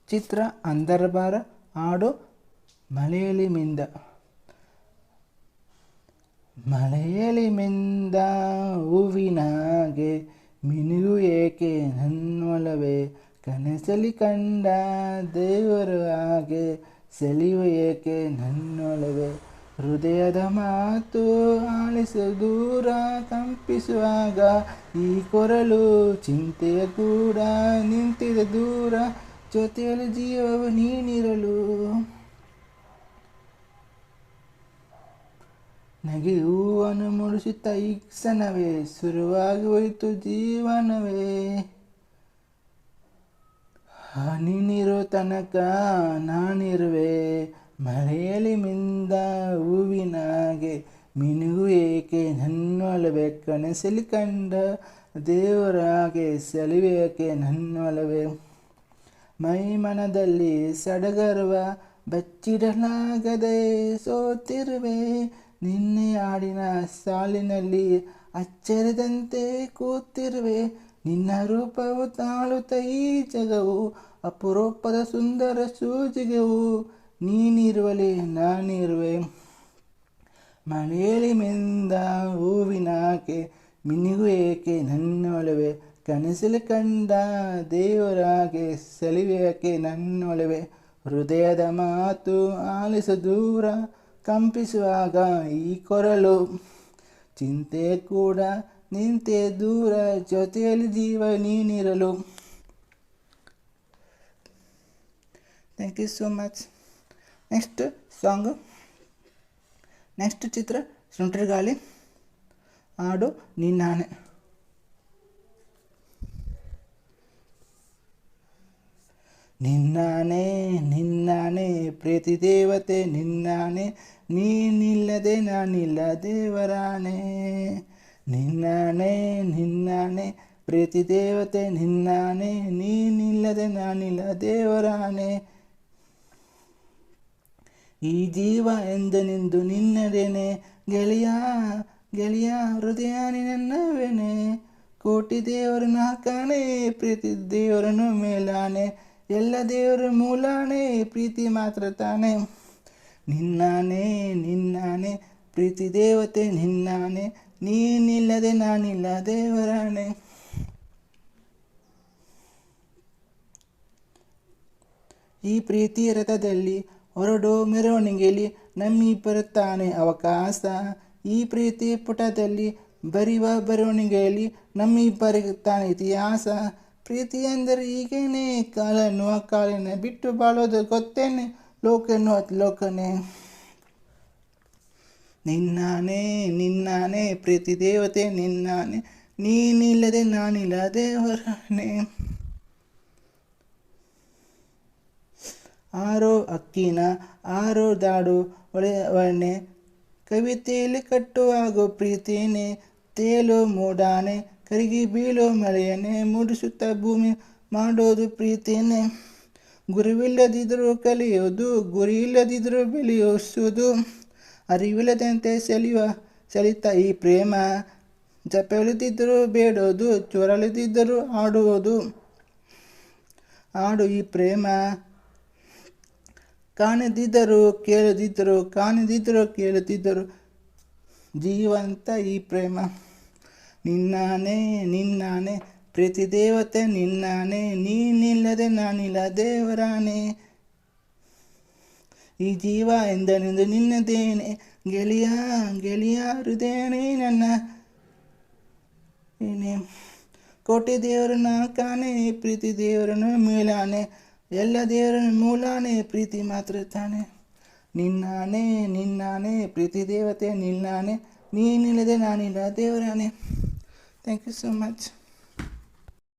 ಚಿತ್ರ ಅಂದರಬಾರ. ಹಾಡು ಮಳೆಯಲ್ಲಿ ಮಿಂದ. ಮಳೆಯಲ್ಲಿ ಮಿಂದ ಹೂವಿನಾಗೆ ಮಿನುಗು ಏಕೆ ನನ್ನೊಲವೇ, ಕನಸಲಿ ಕಂಡ ದೇವರ ಹಾಗೆ ಸೆಳೆಯುವ ಏಕೆ ನನ್ನೊಲವೇ, ಹೃದಯದ ಮಾತು ಆಲಿಸು ದೂರ ಕಂಪಿಸುವಾಗ ಈ ಕೊರಳು ಚಿಂತೆಯ ಕೂಡ ನಿಂತಿದೆ ದೂರ, ಜೊತೆಯಲ್ಲಿ ಜೀವವು ನೀನಿರಲು. ನಗೆ ಹೂವನ್ನು ಮುಡಿಸುತ್ತಾ ಈ ಕ್ಷಣವೇ ಶುರುವಾಗಿ ಹೋಯಿತು ಜೀವನವೇ, ನೀನಿರೋ ತನಕ ನಾನಿರುವೆ. ಮಳೆಯಲ್ಲಿ ಮಿಂದ ಹೂವಿನಾಗೆ ಮಿನುಗು ಏಕೆ ನನ್ನೊಲವೇ, ಕನಸಲ್ಲಿ ಕಂಡ ದೇವರ ಹಾಗೆ ಸೆಳೆಯುವ ಏಕೆ ನನ್ನೊಲವೇ, ಮೈ ಮನದಲ್ಲಿ ಸಡಗರವ ಬಚ್ಚಿಡಲಾಗದೆ ಸೋತಿರುವೆ, ನಿನ್ನೆ ಹಾಡಿನ ಸಾಲಿನಲ್ಲಿ ಅಚ್ಚರಿದಂತೆ ಕೂತಿರುವೆ, ನಿನ್ನ ರೂಪವು ತಾಳುತ್ತ ಈ ಜಗವು ಅಪರೂಪದ ಸುಂದರ ಸೂಜಿಗೆವು, ನೀನಿರುವಲ್ಲಿ ನಾನಿರುವೆ. ಮಳೆಯಲ್ಲಿ ಮಿಂದ ಹೂವಿನಾಗೆ ಮಿನುಗು ಏಕೆ ನನ್ನೊಲವೇ, ಕನಸಲ್ಲಿ ಕಂಡ ದೇವರ ಹಾಗೆ ಸೆಳೆಯುವ ನನ್ನೊಲವೇ, ಹೃದಯದ ಮಾತು ಆಲಿಸ ದೂರ ಕಂಪಿಸುವಾಗ ಈ ಕೊರಳು ಚಿಂತೆ ಕೂಡ ನಿಂತೆ ದೂರ, ಜೊತೆಯಲ್ಲಿ ಜೀವ ನೀನಿರಲು. Thank you so much. Next song, next ಚಿತ್ರ ಸುಂಟರಗಾಳಿ. ಹಾಡು ನಿನ್ನಾನೆ. ನಿನ್ನಾನೆ ನಿನ್ನಾನೆ ಪ್ರೀತಿ ದೇವತೆ ನಿನ್ನಾನೆ, ನೀನಿಲ್ಲದೆ ನಾನಿಲ್ಲ ದೇವರಾನೆ. ನಿನ್ನಾನೆ ನಿನ್ನಾನೆ ಪ್ರೀತಿ ದೇವತೆ ನಿನ್ನಾನೆ, ನೀನಿಲ್ಲದೆ ನಾನಿಲ್ಲ ದೇವರಾನೆ. ಈ ಜೀವ ಎಂದೆಂದು ನಿನ್ನದೇನೆ ಗೆಳೆಯ ಗೆಳೆಯ, ಹೃದಯ ನನ್ನವೇನೆ. ಕೋಟಿ ದೇವರು ನಾಕಾನೆ, ಪ್ರೀತಿ ದೇವರನ್ನು ಮೇಲಾನೆ, ಎಲ್ಲ ದೇವರ ಮೂಲಾನೆ, ಪ್ರೀತಿ ಮಾತ್ರ ತಾನೆ. ನಿನ್ನಾನೆ ನಿನ್ನಾನೆ ಪ್ರೀತಿ ದೇವತೆ ನಿನ್ನಾನೆ, ನೀನಿಲ್ಲದೆ ನಾನಿಲ್ಲ ದೇವರಾನೆ. ಈ ಪ್ರೀತಿ ರಥದಲ್ಲಿ ಹೊರಡೋ ಮೆರವಣಿಗೆಯಲ್ಲಿ ನಮ್ಮಿಬ್ಬರ ತಾನೆ ಅವಕಾಶ, ಈ ಪ್ರೀತಿ ಪುಟದಲ್ಲಿ ಬರೆಯುವ ಬರವಣಿಗೆಯಲ್ಲಿ ನಮ್ಮಿಬ್ಬರಿಗೆ ತಾನೆ ಇತಿಹಾಸ. ಪ್ರೀತಿ ಎಂದರೆ ಹೀಗೇನೆ, ಕಾಲ ಎನ್ನುವ ಕಾಲನೆ ಬಿಟ್ಟು ಬಾಳೋದು ಗೊತ್ತೇನೆ, ಲೋಕ ಎನ್ನುವ ಲೋಕನೇ. ನಿನ್ನಾನೆ ನಿನ್ನಾನೆ ಪ್ರೀತಿ ದೇವತೆ ನಿನ್ನಾನೆ, ನೀನಿಲ್ಲದೆ ನಾನಿಲ್ಲ ದೇವರಾನೆ. ಆರೋ ಅಕ್ಕಿನ ಆರೋ ದಾಡು ಒಳ್ಳೆ ಕವಿತೆಯಲ್ಲಿ ಕಟ್ಟುವಾಗೋ ಪ್ರೀತಿನೇ, ತೇಲೋ ಮೂಡಾನೆ ಕರಗಿ ಬೀಳೋ ಮಳೆಯನ್ನೇ ಮೂಡಿಸುತ್ತಾ ಭೂಮಿ ಮಾಡೋದು ಪ್ರೀತಿನೇ. ಗುರುವಿಲ್ಲದಿದ್ದರೂ ಕಲಿಯೋದು, ಗುರಿ ಇಲ್ಲದಿದ್ದರೂ ಬೆಳೆಯೋಸುವುದು, ಅರಿವಿಲ್ಲದಂತೆ ಸೆಳೀತಾ ಈ ಪ್ರೇಮ, ಜಪವಿಲ್ಲದಿದ್ದರೂ ಬೇಡೋದು, ಜ್ವರವಿಲ್ಲದಿದ್ದರೂ ಆಡುವುದು. ಆಡು ಈ ಪ್ರೇಮ, ಕಾಣದಿದ್ದರೂ ಕೇಳದಿದ್ದರೂ ಜೀವಂತ ಈ ಪ್ರೇಮ. ನಿನ್ನಾನೆ ನಿನ್ನಾನೆ ಪ್ರೀತಿ ದೇವತೆ ನಿನ್ನಾನೆ, ನೀನಿಲ್ಲದೆ ನಾನಿಲ್ಲ ದೇವರಾನೆ. ಈ ಜೀವ ಎಂದೆಂದು ನಿನ್ನದೇನೆ ಗೆಳೆಯ ಗೆಳೆಯ, ಹೃದಯನೇ ನನ್ನ ಏನೇ. ಕೋಟಿ ದೇವರನ್ನ ಕಾಣೆ, ಪ್ರೀತಿ ದೇವರನ್ನು ಮೇಲಾನೆ, ಎಲ್ಲ ದೇವರ ಮೂಲಾನೆ, ಪ್ರೀತಿ ಮಾತ್ರ ತಾನೆ. ನಿನ್ನಾನೆ ನಿನ್ನಾನೆ ಪ್ರೀತಿ ದೇವತೆ ನಿನ್ನಾನೆ, ನೀನಿಲ್ಲದೆ ನಾನಿಲ್ಲ ದೇವರಾನೆ. Thank you so much.